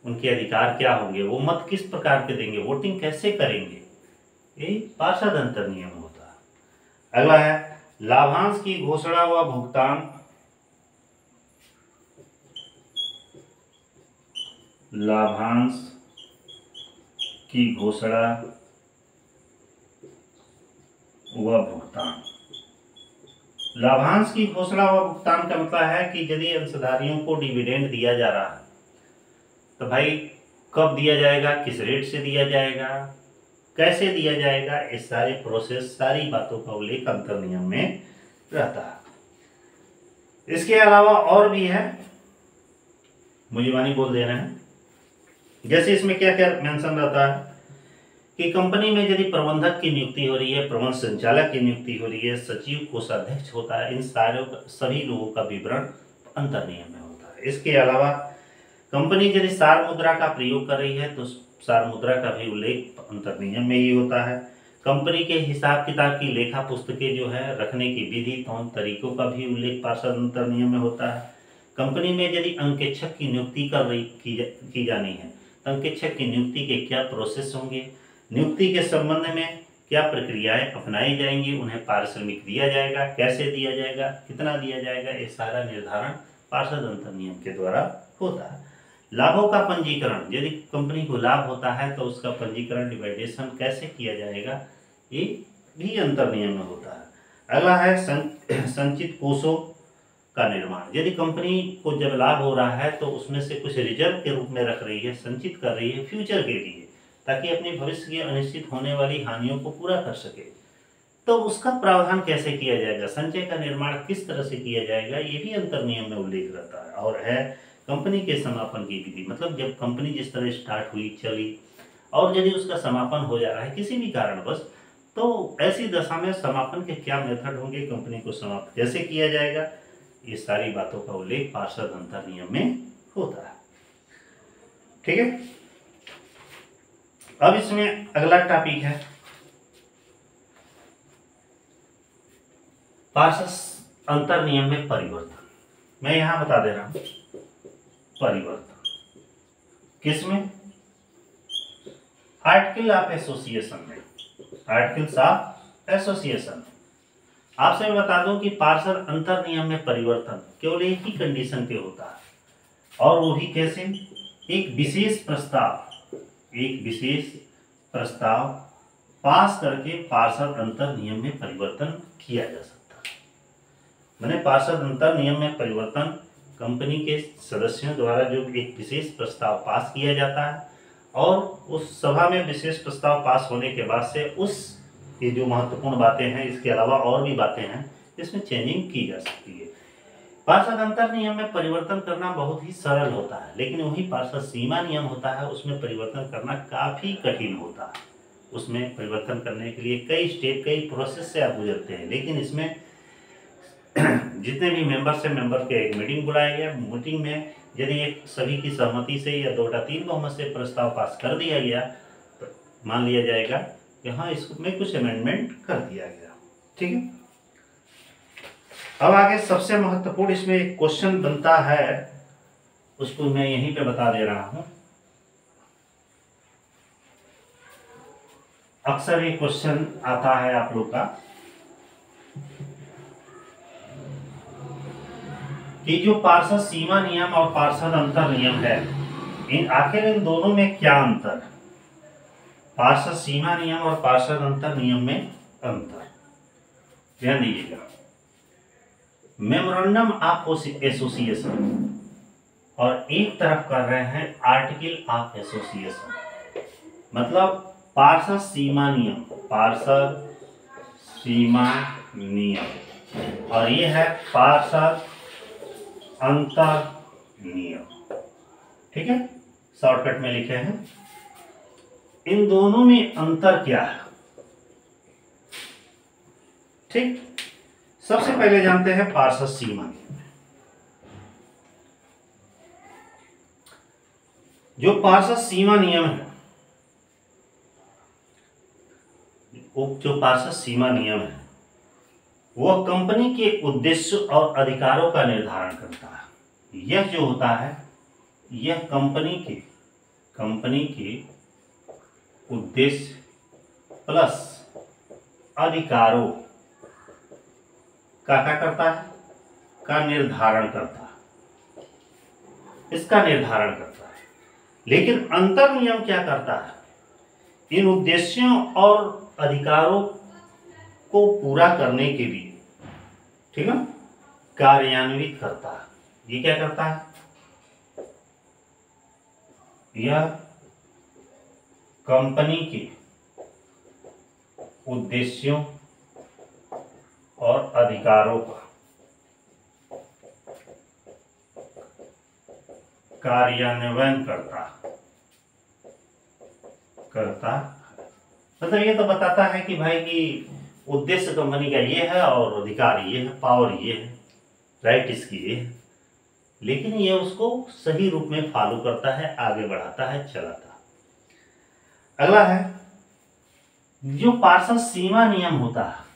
उनके अधिकार क्या होंगे, वो मत किस प्रकार के देंगे, वोटिंग कैसे करेंगे, ये पार्षद अंतर नियम होता है। अगला है लाभांश की घोषणा व भुगतान। लाभांश की घोषणा व भुगतान। लाभांश की घोषणा व भुगतान का मतलब है कि यदि अंशधारियों को डिविडेंड दिया जा रहा है तो भाई कब दिया जाएगा, किस रेट से दिया जाएगा, कैसे दिया जाएगा, इस सारे प्रोसेस, सारी बातों का उल्लेख अंतर नियम में रहता है। इसके अलावा और भी है, मुझे वानी बोल देना है। जैसे इसमें क्या क्या मेंशन रहता है कि कंपनी में यदि प्रबंधक की नियुक्ति हो रही है, प्रबंध संचालक की नियुक्ति हो रही है, सचिव कोषाध्यक्ष होता है, इन सारे सभी लोगों का विवरण अंतर नियम में होता है। इसके अलावा कंपनी यदि सार मुद्रा का प्रयोग कर रही है तो सार मुद्रा का भी उल्लेख अंतर नियम में ही होता है। कंपनी के हिसाब किताब की लेखा पुस्तकें जो है रखने की विधि तौर तरीकों का भी उल्लेख पार्षद अंतर नियम में होता है। कंपनी में यदि अंकेक्षक की नियुक्ति की जानी है तो अंकेक्षक की नियुक्ति के क्या प्रोसेस होंगे, नियुक्ति के संबंध में क्या प्रक्रियाएं अपनाई जाएंगी, उन्हें पारिश्रमिक दिया जाएगा, कैसे दिया जाएगा, कितना दिया जाएगा, ये सारा निर्धारण पार्षद अंतर नियम के द्वारा होता है। लाभों का पंजीकरण, यदि कंपनी को लाभ होता है तो उसका पंजीकरण डिवाइडेशन कैसे किया जाएगा, ये भी अंतर नियम में होता है। अगला है संचित कोषों का निर्माण। यदि कंपनी को जब लाभ हो रहा है तो उसमें से कुछ रिजर्व के रूप में रख रही है, संचित कर रही है फ्यूचर के लिए, ताकि अपने भविष्य की अनिश्चित होने वाली हानियों को पूरा कर सके, तो उसका प्रावधान कैसे किया जाएगा, संचय का निर्माण किस तरह से किया जाएगा, ये भी अंतर नियम में उल्लेख रहता है। और है कंपनी के समापन की विधि, मतलब जब कंपनी जिस तरह स्टार्ट हुई चली और यदि उसका समापन हो जा रहा है किसी भी कारणवश, तो ऐसी दशा में समापन के क्या मेथड होंगे, कंपनी को समाप्त कैसे किया जाएगा, ये सारी बातों का उल्लेख पार्षद अंतर नियम में होता है। ठीक है, अब इसमें अगला टॉपिक है पार्षद अंतर नियम में परिवर्तन। मैं यहां बता दे रहा हूं परिवर्तन किसमें, आर्टिकल ऑफ एसोसिएशन में, आर्टिकल्स ऑफ एसोसिएशन। आपसे मैं बता दूं कि पार्षद अंतर नियम में परिवर्तन केवल एक ही कंडीशन पे होता है, और वो भी कैसे, एक विशेष प्रस्ताव पास करके पार्षद अंतर नियम में परिवर्तन किया जा सकता है। मैंने पार्षद अंतर नियम में परिवर्तन कंपनी के सदस्यों द्वारा जो एक विशेष प्रस्ताव पास किया जाता है, और उस सभा में विशेष प्रस्ताव पास होने के बाद से उस ये जो महत्वपूर्ण बातें हैं, इसके अलावा और भी बातें हैं, इसमें चेंजिंग की जा सकती है। पार्षद अंतर नियम में परिवर्तन करना बहुत ही सरल होता है, लेकिन वही पार्षद सीमा नियम होता है, उसमें परिवर्तन करना काफी कठिन होता है। उसमें परिवर्तन करने के लिए कई स्टेप, कई प्रोसेस से आप गुजरते हैं, लेकिन इसमें जितने भी मेंबर से मेंबर के एक मीटिंग बुलाया गया, मीटिंग में यदि एक सभी की सहमति से या 2/3 बहुमत से प्रस्ताव पास कर दिया गया, तो मान लिया जाएगा कि हाँ इसमें कुछ अमेंडमेंट कर दिया गया। ठीक है, अब आगे सबसे महत्वपूर्ण इसमें एक क्वेश्चन बनता है, उसको मैं यहीं पे बता दे रहा हूं। अक्सर ये क्वेश्चन आता है आप लोग का कि जो पार्षद सीमा नियम और पार्षद अंतर नियम है, आखिर इन दोनों में क्या अंतर है। पार्षद सीमा नियम और पार्षद अंतर नियम में अंतर ध्यान दीजिएगा। मेमोरेंडम ऑफ एसोसिएशन और एक तरफ कर रहे हैं आर्टिकल ऑफ एसोसिएशन, मतलब पार्षद सीमा नियम, पार्षद सीमा नियम, और ये है पार्षद अंतर नियम। ठीक है, शॉर्टकट में लिखे हैं। इन दोनों में अंतर क्या है। ठीक, सबसे पहले जानते हैं पार्षद सीमा नियम। जो पार्षद सीमा नियम है, जो पार्षद सीमा नियम है, वह कंपनी के उद्देश्य और अधिकारों का निर्धारण करता है। यह जो होता है, यह कंपनी के उद्देश्य प्लस अधिकारों का क्या करता है, का निर्धारण करता है, इसका निर्धारण करता है। लेकिन अंतर नियम क्या करता है, इन उद्देश्यों और अधिकारों को पूरा करने के लिए, ठीक है, कार्यान्वित करता है। ये क्या करता है, यह कंपनी के उद्देश्यों और अधिकारों का कार्यान्वयन करता मतलब ये तो बताता है कि भाई कि उद्देश्य कंपनी का ये है और अधिकार ये है, पावर ये है, राइट इसकी ये है, लेकिन ये उसको सही रूप में फॉलो करता है, आगे बढ़ाता है, चलाता है। अगला है जो पार्षद सीमा नियम होता है,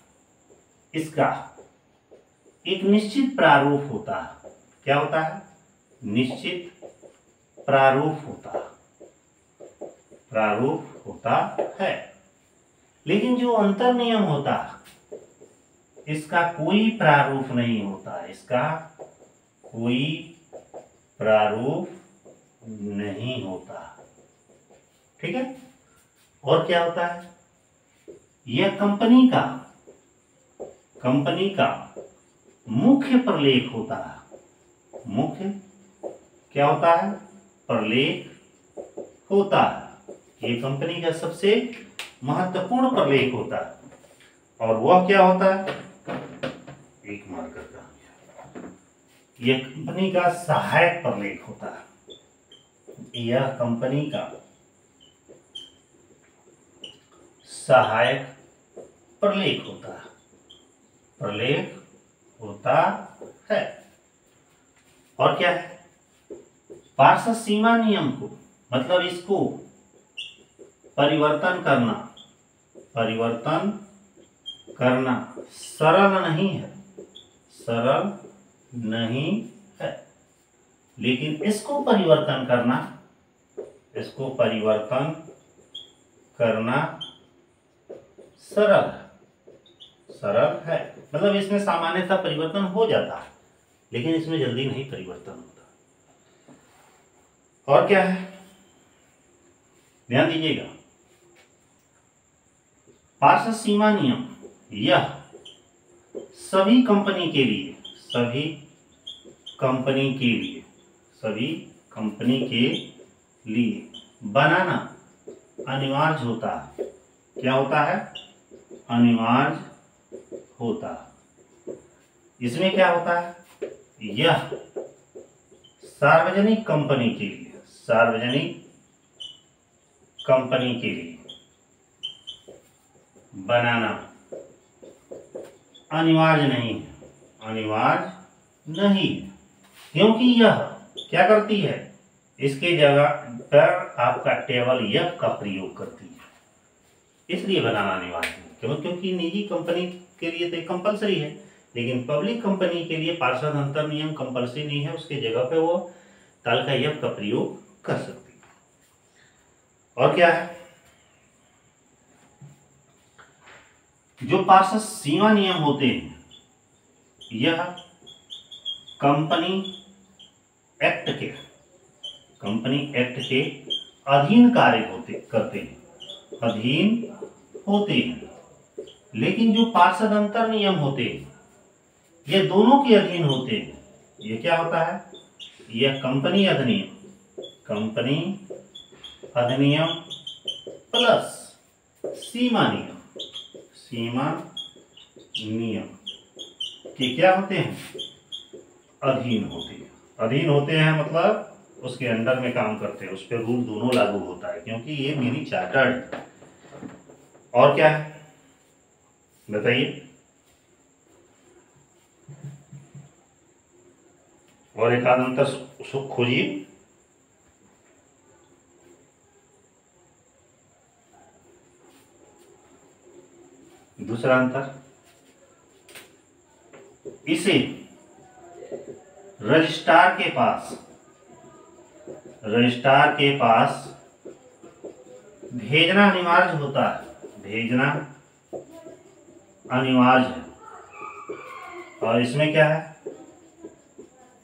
इसका एक निश्चित प्रारूप होता है। क्या होता है, निश्चित प्रारूप होता है। लेकिन जो अंतर नियम होता है, इसका कोई प्रारूप नहीं होता, इसका कोई प्रारूप नहीं होता। ठीक है, और क्या होता है, यह कंपनी का मुख्य प्रलेख होता है। मुख्य क्या होता है, प्रलेख होता है। ये कंपनी का सबसे महत्वपूर्ण प्रलेख होता है। और वह क्या होता है, एक मार्कर का, यह कंपनी का सहायक प्रलेख होता है। यह कंपनी का सहायक प्रलेख होता है, प्रलेख होता है। और क्या है, पार्षद सीमा नियम को मतलब इसको परिवर्तन करना सरल नहीं है, सरल नहीं है, लेकिन इसको परिवर्तन करना सरल है। मतलब इसमें सामान्यतः परिवर्तन हो जाता है, लेकिन इसमें जल्दी नहीं परिवर्तन होता। और क्या है, ध्यान दीजिएगा, पार्षद सीमा नियम यह सभी कंपनी के लिए बनाना अनिवार्य होता है। क्या होता है, अनिवार्य होता है। इसमें क्या होता है, यह सार्वजनिक कंपनी के लिए बनाना अनिवार्य नहीं है, क्योंकि यह क्या करती है, इसके जगह पर आपका टेबल एफ का प्रयोग करती है, इसलिए बनाना अनिवार्य है। क्योंकि निजी कंपनी के लिए तो कंपलसरी है, लेकिन पब्लिक कंपनी के लिए पार्षद अंतर नियम कंपलसरी नहीं है, उसके जगह पे वो तालिका एफ का प्रयोग कर सकती है। और क्या है, जो पार्षद सीमा नियम होते हैं यह कंपनी एक्ट के अधीन कार्य होते हैं, लेकिन जो पार्षद अंतर नियम होते हैं ये दोनों के अधीन होते हैं। ये क्या होता है, यह कंपनी अधिनियम प्लस सीमा नियम के क्या होते हैं, अधीन होते हैं मतलब उसके अंडर में काम करते हैं, उस पर रूल दोनों लागू होता है, क्योंकि ये मेरी चार्टर्ड। और क्या है बताइए, और एक आध अंतर खोजिए। दूसरा अंतर, इसे रजिस्ट्रार के पास भेजना अनिवार्य होता है, और इसमें क्या है,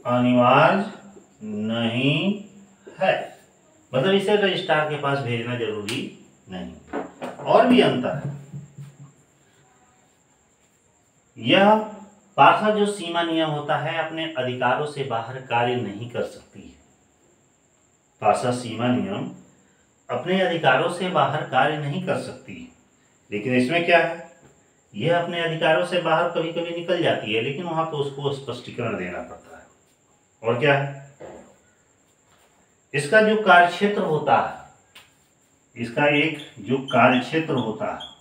अनिवार्य नहीं है, मतलब इसे रजिस्ट्रार के पास भेजना जरूरी नहीं। और भी अंतर है, यह पार्षद जो सीमा नियम होता है अपने अधिकारों से बाहर कार्य नहीं कर सकती है। पार्षद सीमा नियम अपने अधिकारों से बाहर कार्य नहीं कर सकती है, लेकिन इसमें क्या है, यह अपने अधिकारों से बाहर कभी कभी निकल जाती है, लेकिन वहां तो उसको स्पष्टीकरण देना पड़ता है। और क्या है, इसका जो कार्यक्षेत्र होता है, इसका एक जो कार्यक्षेत्र होता है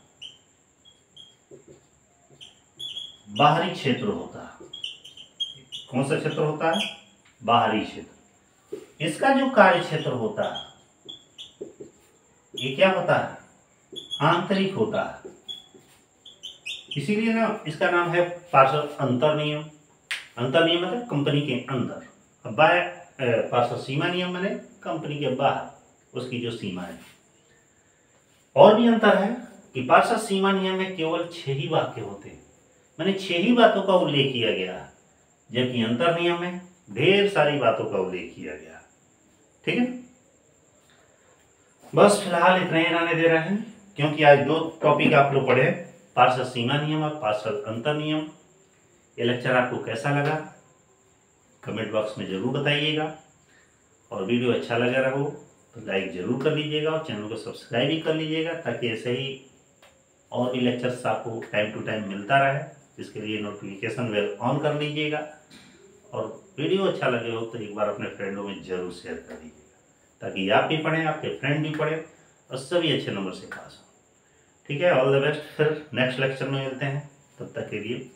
बाहरी क्षेत्र होता है। कौन सा क्षेत्र होता है, बाहरी क्षेत्र। इसका जो कार्य क्षेत्र होता है ये क्या होता है, आंतरिक होता है। इसीलिए ना इसका नाम है पार्षद अंतर नियम। अंतर नियम मतलब कंपनी के अंदर, अब पार्षद सीमा नियम माने कंपनी के बाहर उसकी जो सीमा है। और भी अंतर है कि पार्षद सीमा नियम में केवल 6 ही वाक्य होते हैं, मैंने 6 ही बातों का उल्लेख किया गया, जबकि अंतर नियम में ढेर सारी बातों का उल्लेख किया गया। ठीक है, बस फिलहाल इतना ही रहने दे रहे हैं, क्योंकि आज 2 टॉपिक आप लोग पढ़े, पार्षद सीमा नियम और पार्षद अंतर नियम। ये लेक्चर आपको कैसा लगा कमेंट बॉक्स में जरूर बताइएगा, और वीडियो अच्छा लगा रहा हो तो लाइक जरूर कर लीजिएगा और चैनल को सब्सक्राइब भी कर लीजिएगा, ताकि ऐसे ही और भी लेक्चर्स आपको टाइम टू टाइम मिलता रहे। इसके लिए नोटिफिकेशन बेल ऑन कर लीजिएगा और वीडियो अच्छा लगे हो तो एक बार अपने फ्रेंडों में जरूर शेयर कर दीजिएगा, ताकि आप भी पढ़ें, आपके फ्रेंड भी पढ़ें और सभी अच्छे नंबर से पास हो। ठीक है, ऑल द बेस्ट। फिर नेक्स्ट लेक्चर में मिलते हैं, तब तक के लिए